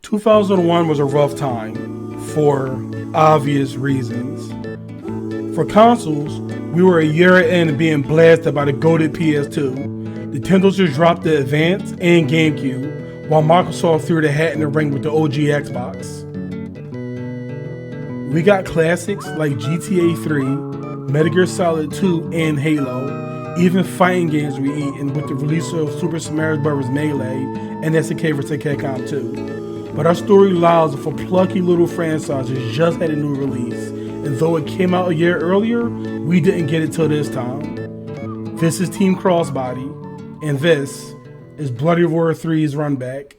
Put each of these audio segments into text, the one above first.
2001 was a rough time for obvious reasons. For consoles, we were a year in being blasted by the goated PS2. Nintendo just dropped the Advance and GameCube, while Microsoft threw the hat in the ring with the OG Xbox. We got classics like GTA 3, Metal Gear Solid 2, and Halo, even fighting games we eat, and with the release of Super Smash Bros. Melee and SNK vs. Capcom 2. But our story lies for plucky little franchises just had a new release, and though it came out a year earlier, we didn't get it till this time. This is Team Crossbody, and this is Bloody Roar 3's Runback.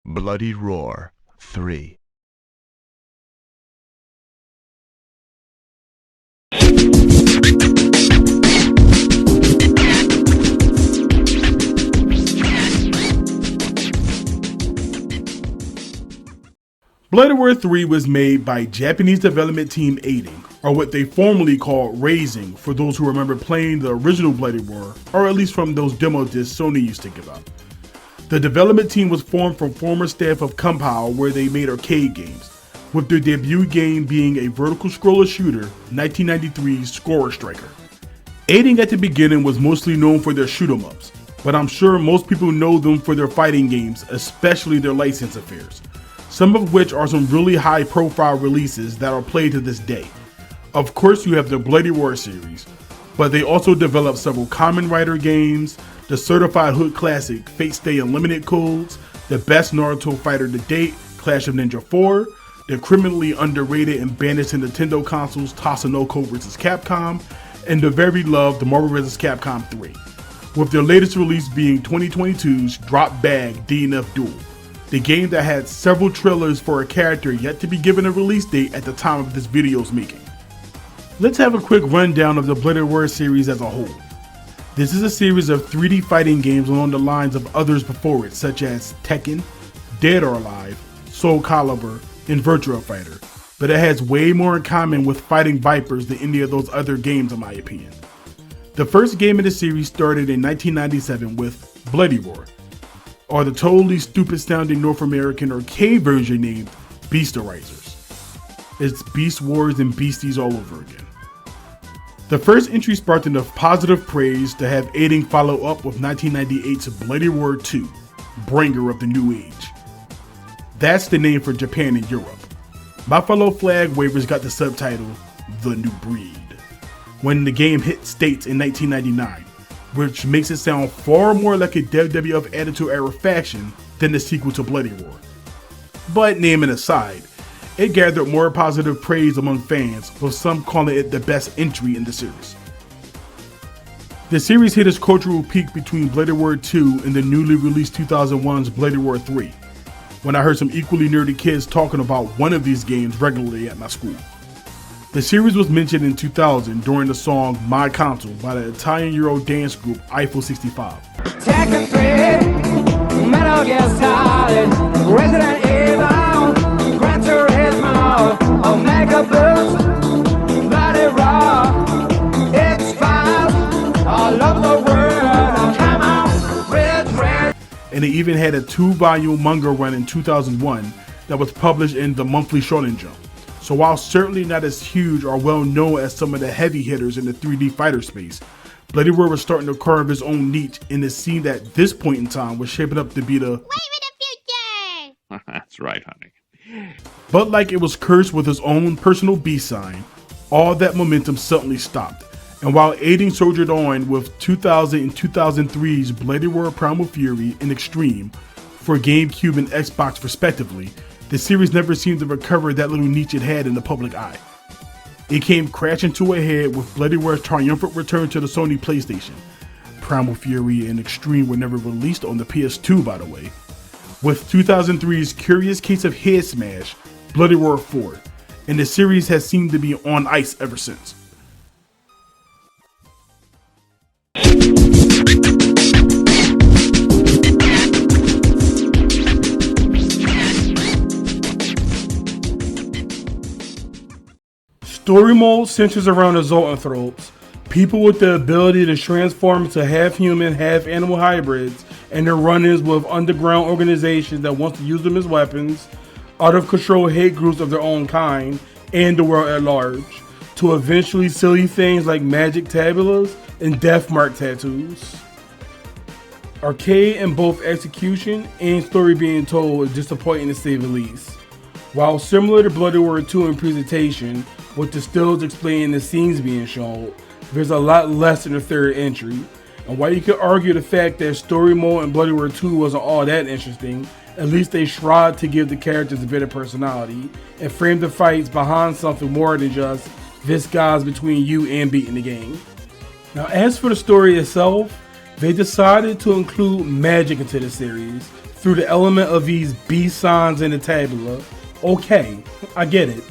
Bloody Roar 3. Bloody Roar 3 was made by Japanese development team Aiding, or what they formerly called Raising for those who remember playing the original Bloody Roar, or at least from those demo discs Sony used to give out. The development team was formed from former staff of Compile, where they made arcade games, with their debut game being a vertical scroller shooter, 1993's Scorer Striker. Aiding at the beginning was mostly known for their shoot-em-ups, but I'm sure most people know them for their fighting games, especially their license affairs, some of which are some really high-profile releases that are played to this day. Of course, you have the Bloody Roar series, but they also developed several Kamen Rider games, the certified hood classic Fate Stay Unlimited codes, the best Naruto fighter to date, Clash of Ninja 4, the criminally underrated and banished to Nintendo consoles Tatsunoko vs. Capcom, and the very loved Marvel vs. Capcom 3, with their latest release being 2022's Drop Bag DNF Duel, the game that had several trailers for a character yet to be given a release date at the time of this video's making. Let's have a quick rundown of the Bloody Roar series as a whole. This is a series of 3D fighting games along the lines of others before it, such as Tekken, Dead or Alive, Soul Calibur, and Virtua Fighter, but it has way more in common with Fighting Vipers than any of those other games in my opinion. The first game in the series started in 1997 with Bloody Roar, or the totally stupid sounding North American arcade version named Beasterizers. It's Beast Wars and Beasties all over again. The first entry sparked enough positive praise to have Aiding follow up with 1998's Bloody Roar 2, Bringer of the New Age. That's the name for Japan and Europe. My fellow flag wavers got the subtitle, The New Breed, when the game hit States in 1999, which makes it sound far more like a WWF Attitude Era faction than the sequel to Bloody Roar. But naming aside, it gathered more positive praise among fans, with some calling it the best entry in the series. The series hit its cultural peak between Bloody Roar 2 and the newly released 2001's Bloody Roar 3, when I heard some equally nerdy kids talking about one of these games regularly at my school. The series was mentioned in 2000 during the song My Console by the Italian Euro dance group Eiffel 65. Tekken 3, Metal Gear Solid, Resident Evil, Gran Turismo, Omega Boost, Bloody Roar, X-Files, all over the world, come on, red. And it even had a 2-volume manga run in 2001 that was published in the monthly Shonen Jump. So while certainly not as huge or well known as some of the heavy hitters in the 3D fighter space, Bloody Roar was starting to carve his own niche in the scene that at this point in time was shaping up to be the Wave of the future! That's right, honey. But like it was cursed with his own personal B-sign, all that momentum suddenly stopped. And while Aiding soldiered on with 2000 and 2003's Bloody Roar Primal Fury and Extreme for GameCube and Xbox respectively, the series never seemed to recover that little niche it had in the public eye. It came crashing to a head with Bloody Roar's triumphant return to the Sony PlayStation. Primal Fury and Extreme were never released on the PS2, by the way. With 2003's Curious Case of Head Smash, Bloody Roar 4, and the series has seemed to be on ice ever since. Story mode centers around the zoanthropes, people with the ability to transform into half-human, half-animal hybrids, and their run-ins with underground organizations that want to use them as weapons, out-of-control hate groups of their own kind, and the world at large, to eventually silly things like magic tabulas and death mark tattoos. Arcade in both execution and story being told is disappointing to say the least. While similar to Bloody Roar 2 in presentation, with the stills explaining the scenes being shown, there's a lot less in the third entry. And while you could argue the fact that story mode in Bloody Roar 2 wasn't all that interesting, at least they tried to give the characters a bit of personality and frame the fights behind something more than just this guy's between you and beating the game. Now as for the story itself, they decided to include magic into the series through the element of these beast signs in the tabula. Okay, I get it.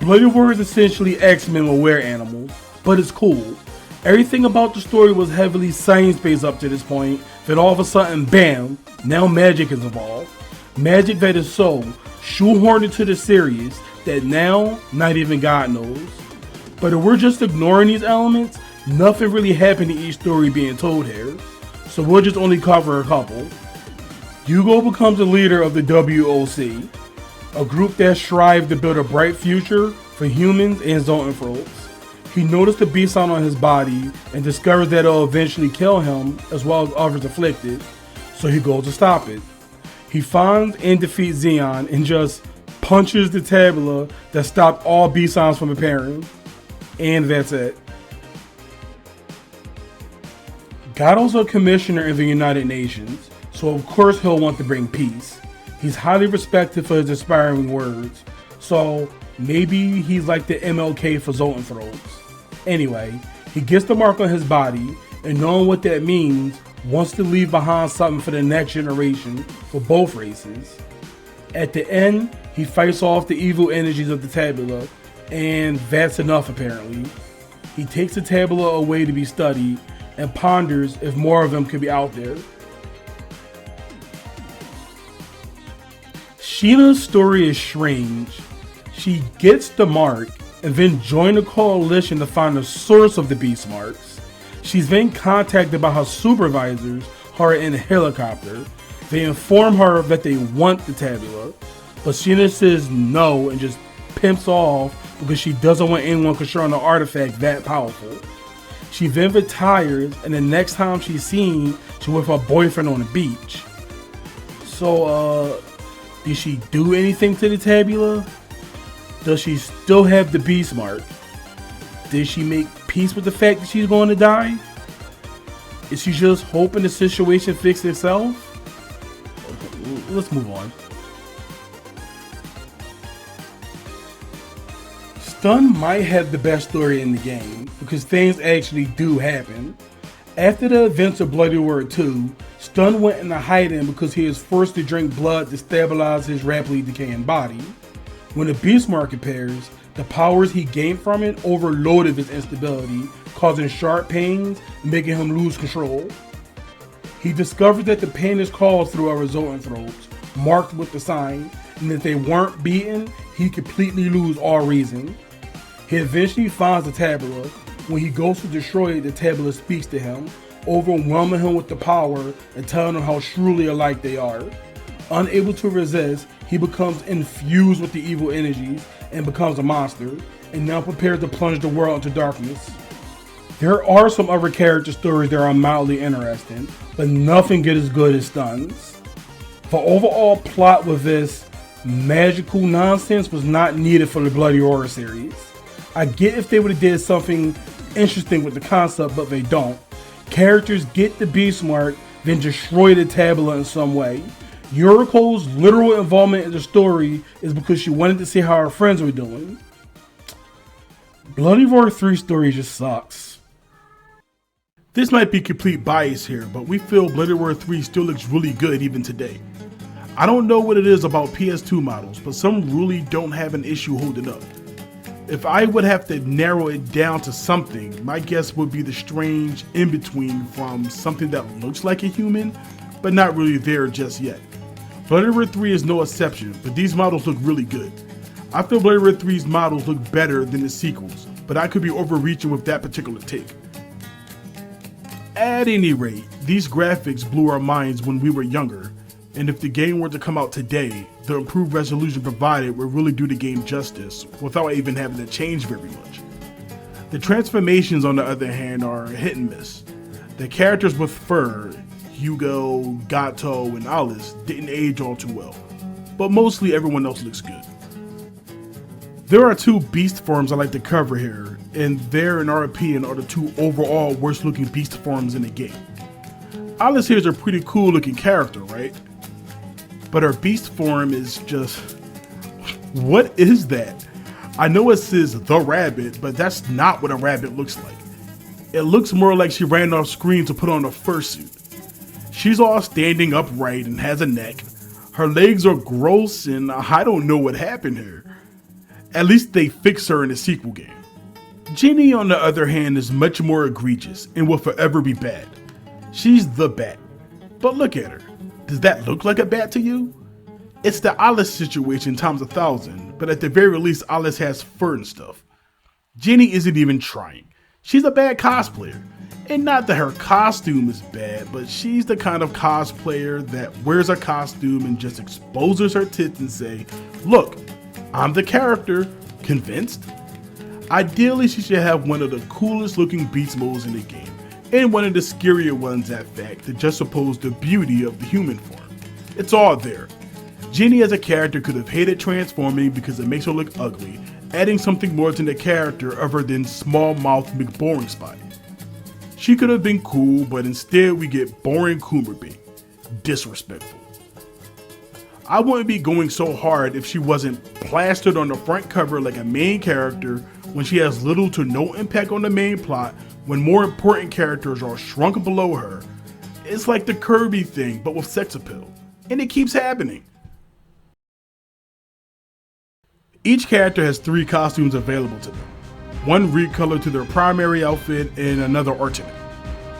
Bloody Roar is essentially X-Men with were animals, but it's cool. Everything about the story was heavily science-based up to this point, that all of a sudden, bam, now magic is involved. Magic that is so shoehorned into the series that now, not even God knows. But if we're just ignoring these elements, nothing really happened to each story being told here. So we'll just only cover a couple. Hugo becomes the leader of the WOC, a group that strives to build a bright future for humans and zoanthropes. He noticed the beast sign on his body and discovers that it'll eventually kill him as well as others afflicted, so he goes to stop it. He finds and defeats Xeon and just punches the tabula that stopped all beast signs from appearing. And that's it. Gato's a commissioner in the United Nations, so of course he'll want to bring peace. He's highly respected for his inspiring words, so maybe he's like the MLK for zoanthropes. Anyway, he gets the mark on his body, and knowing what that means, wants to leave behind something for the next generation for both races. At the end, he fights off the evil energies of the tabula, and that's enough apparently. He takes the tabula away to be studied, and ponders if more of them could be out there. Sheena's story is strange. She gets the mark and then joins a coalition to find the source of the beast marks. She's then contacted by her supervisors who are in a helicopter. They inform her that they want the tabula, but Sheena says no and just pimps off because she doesn't want anyone controlling the artifact that powerful. She then retires, and the next time she's seen, she's with her boyfriend on the beach. So, did she do anything to the tabula? Does she still have the beast mark? Did she make peace with the fact that she's going to die? Is she just hoping the situation fixes itself? Let's move on. Stun might have the best story in the game, because things actually do happen. After the events of Bloody Roar 2, Stun went into hiding because he was forced to drink blood to stabilize his rapidly decaying body. When the beast mark appears, the powers he gained from it overloaded his instability, causing sharp pains and making him lose control. He discovered that the pain is caused through our zoanthropes, marked with the sign, and if they weren't beaten, he'd completely lose all reason. He eventually finds the tabula. When he goes to destroy it, the tabula speaks to him, overwhelming him with the power and telling him how truly alike they are. Unable to resist, he becomes infused with the evil energies and becomes a monster, and now prepares to plunge the world into darkness. There are some other character stories that are mildly interesting, but nothing get as good as Stun's. The overall plot with this magical nonsense was not needed for the Bloody Roar series. I get if they would have did something interesting with the concept, but they don't. Characters get the beast mark, then destroy the tabula in some way. Yuriko's literal involvement in the story is because she wanted to see how her friends were doing. Bloody Roar 3 story just sucks. This might be complete bias here, but we feel Bloody Roar 3 still looks really good even today. I don't know what it is about PS2 models, but some really don't have an issue holding up. If I would have to narrow it down to something, my guess would be the strange in-between from something that looks like a human, but not really there just yet. Bloody Roar 3 is no exception, but these models look really good. I feel Bloody Roar 3's models look better than the sequels, but I could be overreaching with that particular take. At any rate, these graphics blew our minds when we were younger, and if the game were to come out today, the improved resolution provided would really do the game justice without even having to change very much. The transformations, on the other hand, are hit and miss. The characters with fur, Hugo, Gato, and Alice, didn't age all too well, but mostly everyone else looks good. There are two beast forms I like to cover here, and there, in our opinion, are the two overall worst looking beast forms in the game. Alice here is a pretty cool looking character, right? But her beast form is just... what is that? I know it says the rabbit, but that's not what a rabbit looks like. It looks more like she ran off screen to put on a fursuit. She's all standing upright and has a neck. Her legs are gross and I don't know what happened here. At least they fix her in the sequel game. Jenny, on the other hand, is much more egregious and will forever be bad. She's the bat. But look at her. Does that look like a bat to you? It's the Alice situation times 1,000, but at the very least Alice has fur and stuff. Jenny isn't even trying. She's a bad cosplayer. And not that her costume is bad, but she's the kind of cosplayer that wears a costume and just exposes her tits and say, look, I'm the character, convinced? Ideally, she should have one of the coolest looking beast modes in the game, and one of the scarier ones at fact, to just oppose the beauty of the human form. It's all there. Jenny as a character could have hated transforming because it makes her look ugly, adding something more to the character other than small mouth McBoring Spot. She could have been cool, but instead we get boring Coomer bait. Disrespectful. I wouldn't be going so hard if she wasn't plastered on the front cover like a main character when she has little to no impact on the main plot, when more important characters are shrunk below her. It's like the Kirby thing, but with sex appeal. And it keeps happening. Each character has 3 costumes available to them. One recolored to their primary outfit and another alternate.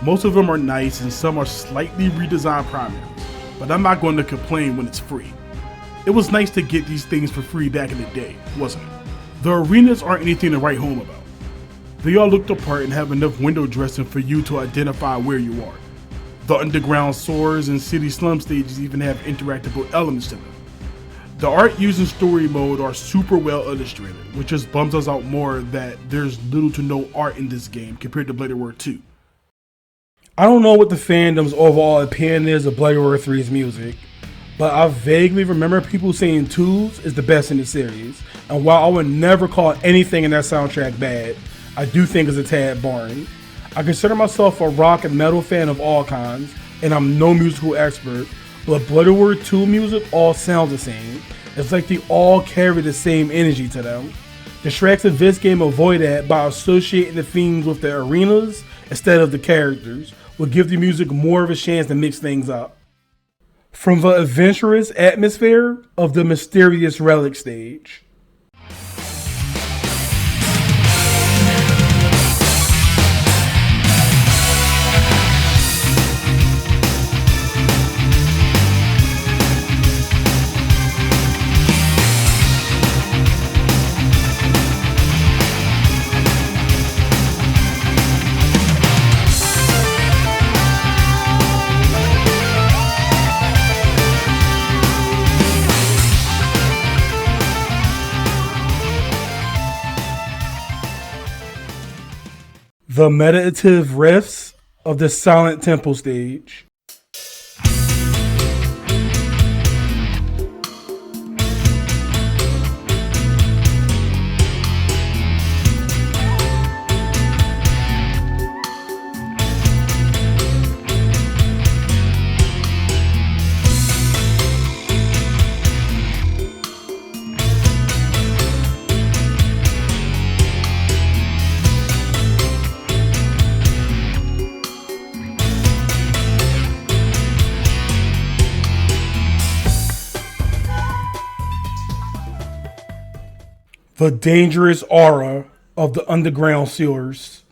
Most of them are nice and some are slightly redesigned primaries, but I'm not going to complain when it's free. It was nice to get these things for free back in the day, wasn't it? The arenas aren't anything to write home about. They all look the part and have enough window dressing for you to identify where you are. The underground sewers and city slum stages even have interactable elements to them. The art used in story mode are super well illustrated, which just bums us out more that there's little to no art in this game compared to Bloody Roar 2. I don't know what the fandom's overall opinion is of Bloody Roar 3's music, but I vaguely remember people saying Tools is the best in the series, and while I would never call anything in that soundtrack bad, I do think it's a tad boring. I consider myself a rock and metal fan of all kinds, and I'm no musical expert, but Bloody Roar 2 music all sounds the same. It's like they all carry the same energy to them. The tracks of this game avoid that by associating the themes with the arenas instead of the characters, will give the music more of a chance to mix things up. From the adventurous atmosphere of the mysterious relic stage. The meditative riffs of the Silent Temple stage. The dangerous aura of the underground sewers.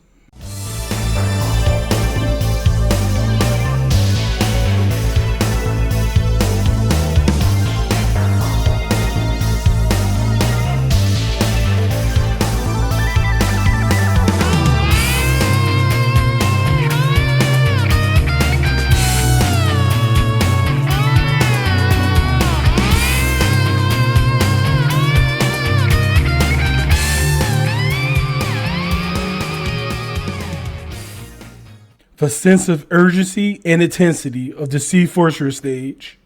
The sense of urgency and intensity of the Sea Fortress stage.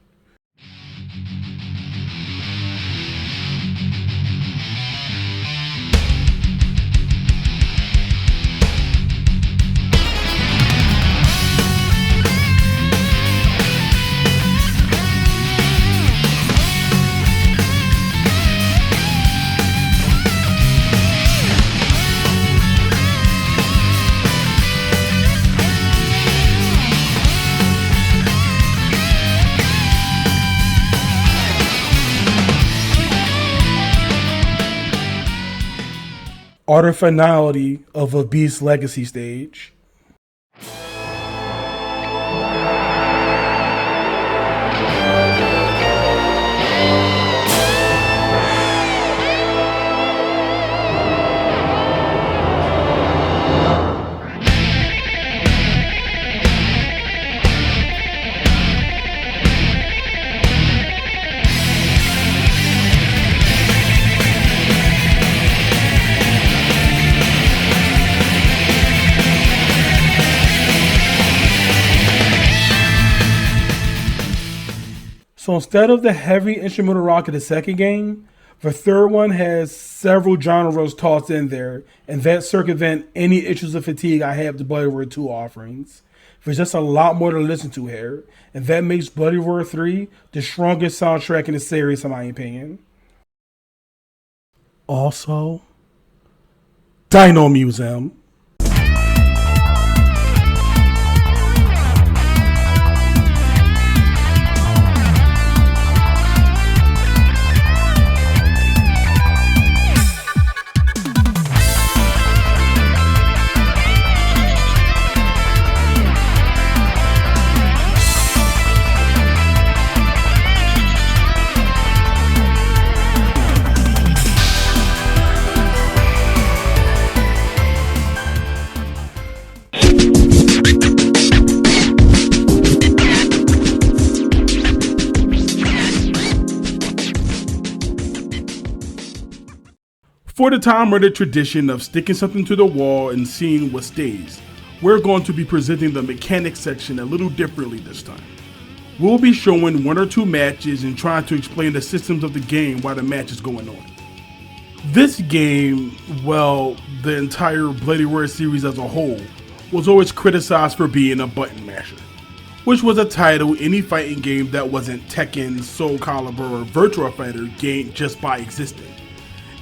Utter finality of a Beast Legacy stage. So instead of the heavy instrumental rock of the second game, the third one has several genres tossed in there, and that circumvent any issues of fatigue I have the Bloody Roar 2 offerings. There's just a lot more to listen to here, and that makes Bloody Roar 3 the strongest soundtrack in the series in my opinion. Also, Dino Museum. For the time-honored tradition of sticking something to the wall and seeing what stays, we're going to be presenting the mechanics section a little differently this time. We'll be showing one or two matches and trying to explain the systems of the game while the match is going on. This game, well, the entire Bloody Roar series as a whole, was always criticized for being a button masher, which was a title any fighting game that wasn't Tekken, Soul Calibur, or Virtua Fighter gained just by existing.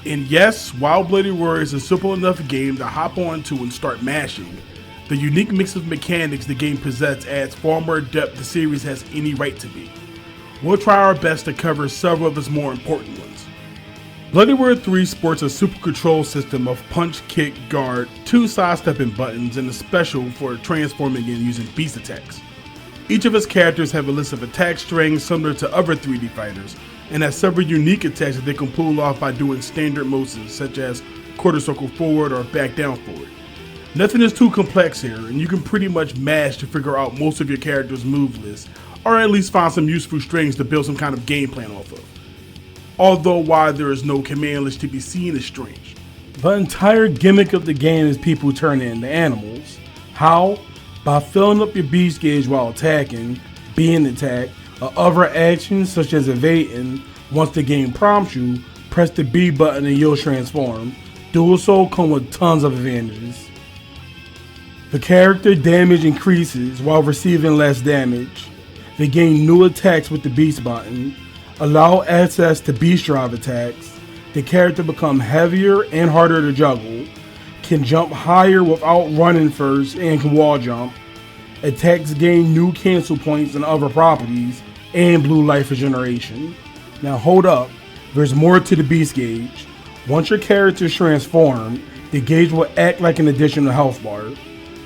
And yes, while Bloody Roar is a simple enough game to hop onto and start mashing, the unique mix of mechanics the game possesses adds far more depth the series has any right to be. We'll try our best to cover several of its more important ones. Bloody Roar 3 sports a super control system of punch, kick, guard, 2 sidestepping buttons, and a special for transforming and using beast attacks. Each of its characters have a list of attack strings similar to other 3D fighters, and has several unique attacks that they can pull off by doing standard motions such as quarter circle forward or back down forward. Nothing is too complex here, and you can pretty much mash to figure out most of your character's move list, or at least find some useful strings to build some kind of game plan off of. Although why there is no command list to be seen is strange. The entire gimmick of the game is people turn into animals. How? By filling up your beast gauge while attacking, being attacked, or other actions such as evading. Once the game prompts you, press the B button and you'll transform. Doing so comes with tons of advantages. The character damage increases while receiving less damage. They gain new attacks with the beast button. Allow access to beast drive attacks. The character becomes heavier and harder to juggle. Can jump higher without running first and can wall jump. Attacks gain new cancel points and other properties, and blue life regeneration. Now hold up, there's more to the beast gauge. Once your character is transformed, the gauge will act like an additional health bar.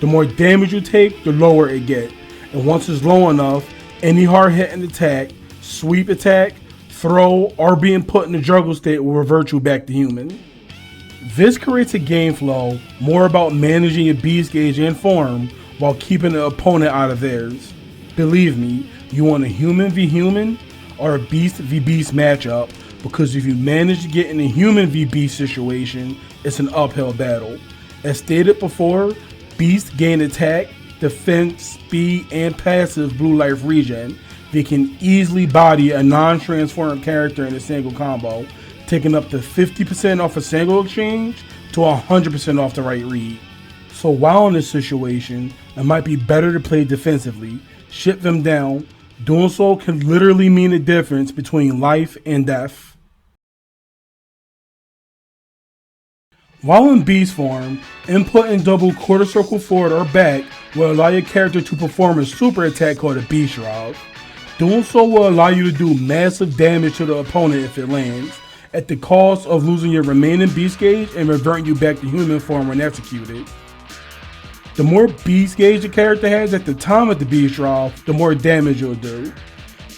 The more damage you take, the lower it gets, and once it's low enough, any hard-hitting attack, sweep attack, throw, or being put in the juggle state will revert you back to human. This creates a game flow more about managing your beast gauge and form while keeping the opponent out of theirs. Believe me, you want a human v human or a beast v beast matchup, because if you manage to get in a human v beast situation, it's an uphill battle. As stated before, beasts gain attack, defense, speed, and passive blue life regen. They can easily body a non-transformed character in a single combo, taking up to 50% off a single exchange to 100% off the right read. So while in this situation, it might be better to play defensively, shut them down. Doing so can literally mean the difference between life and death. While in beast form, inputting double quarter circle forward or back will allow your character to perform a super attack called a beast shroud. Doing so will allow you to do massive damage to the opponent if it lands, at the cost of losing your remaining beast gauge and reverting you back to human form when executed. The more beast gauge the character has at the time of the beast shroud, the more damage you'll do.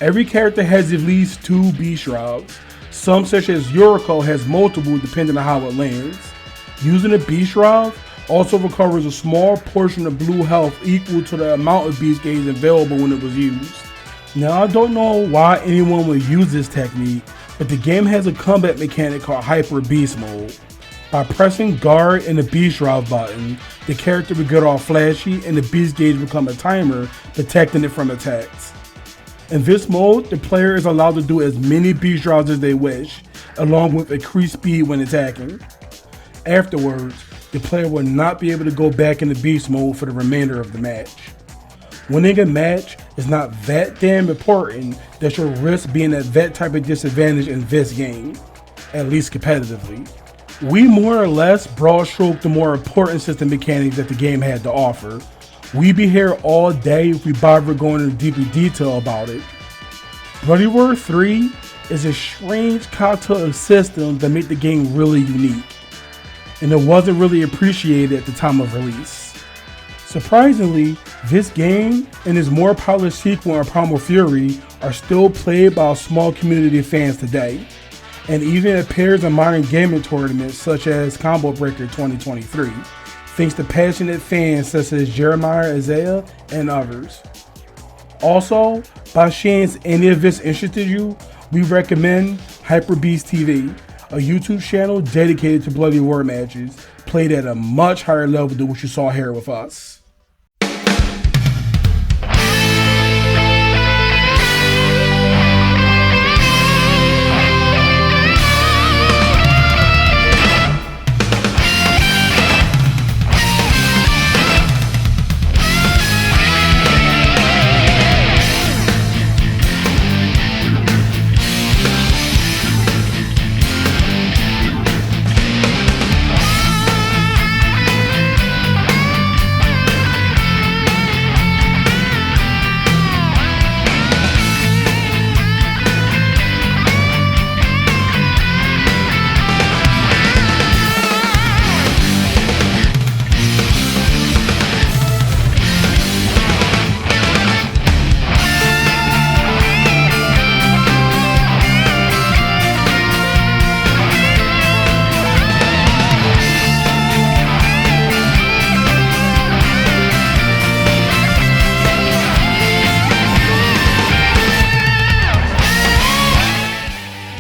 Every character has at least 2 beast shrouds. Some, such as Yuriko, has multiple depending on how it lands. Using a beast shroud also recovers a small portion of blue health equal to the amount of beast gauge available when it was used. Now, I don't know why anyone would use this technique, but the game has a combat mechanic called Hyper Beast Mode. By pressing guard and the beast shroud button, the character will get all flashy and the beast gauge will become a timer, protecting it from attacks. In this mode, the player is allowed to do as many beast shrouds as they wish, along with increased speed when attacking. Afterwards, the player will not be able to go back into beast mode for the remainder of the match. Winning a match is not that damn important that you'll risk being at that type of disadvantage in this game, at least competitively. We more or less broad stroke the more important system mechanics that the game had to offer. We'd be here all day if we bother going into deeper detail about it. Bloody Roar 3 is a strange cocktail of systems that make the game really unique, and it wasn't really appreciated at the time of release. Surprisingly, this game and its more polished sequel, Primal Fury, are still played by a small community of fans today, and even appears in modern gaming tournaments such as Combo Breaker 2023, thanks to passionate fans such as Jerimiahisaiah and others. Also, by chance any of this interested you, we recommend HyperBeastTv, a YouTube channel dedicated to Bloody Roar matches, played at a much higher level than what you saw here with us.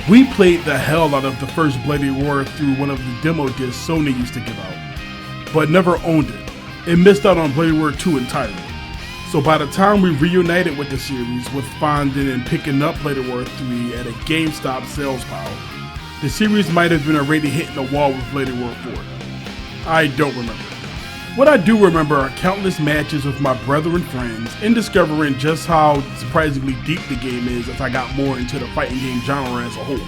We played the hell out of the first Bloody Roar through one of the demo discs Sony used to give out, but never owned it. It missed out on Bloody Roar 2 entirely. So by the time we reunited with the series with finding and picking up Bloody Roar 3 at a GameStop sales pile, the series might have been already hitting the wall with Bloody Roar 4. I don't remember. What I do remember are countless matches with my brethren friends and discovering just how surprisingly deep the game is as I got more into the fighting game genre as a whole.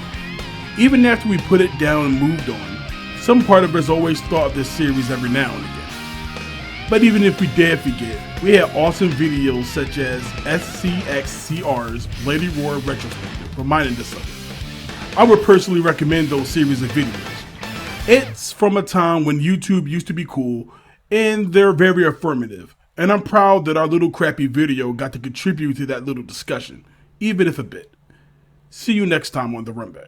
Even after we put it down and moved on, some part of us always thought of this series every now and again. But even if we did forget, we had awesome videos such as SCXCR's Bloody Roar Retrospective reminding us of it. I would personally recommend those series of videos. It's from a time when YouTube used to be cool, and they're very affirmative. And I'm proud that our little crappy video got to contribute to that little discussion, even if a bit. See you next time on The Runback.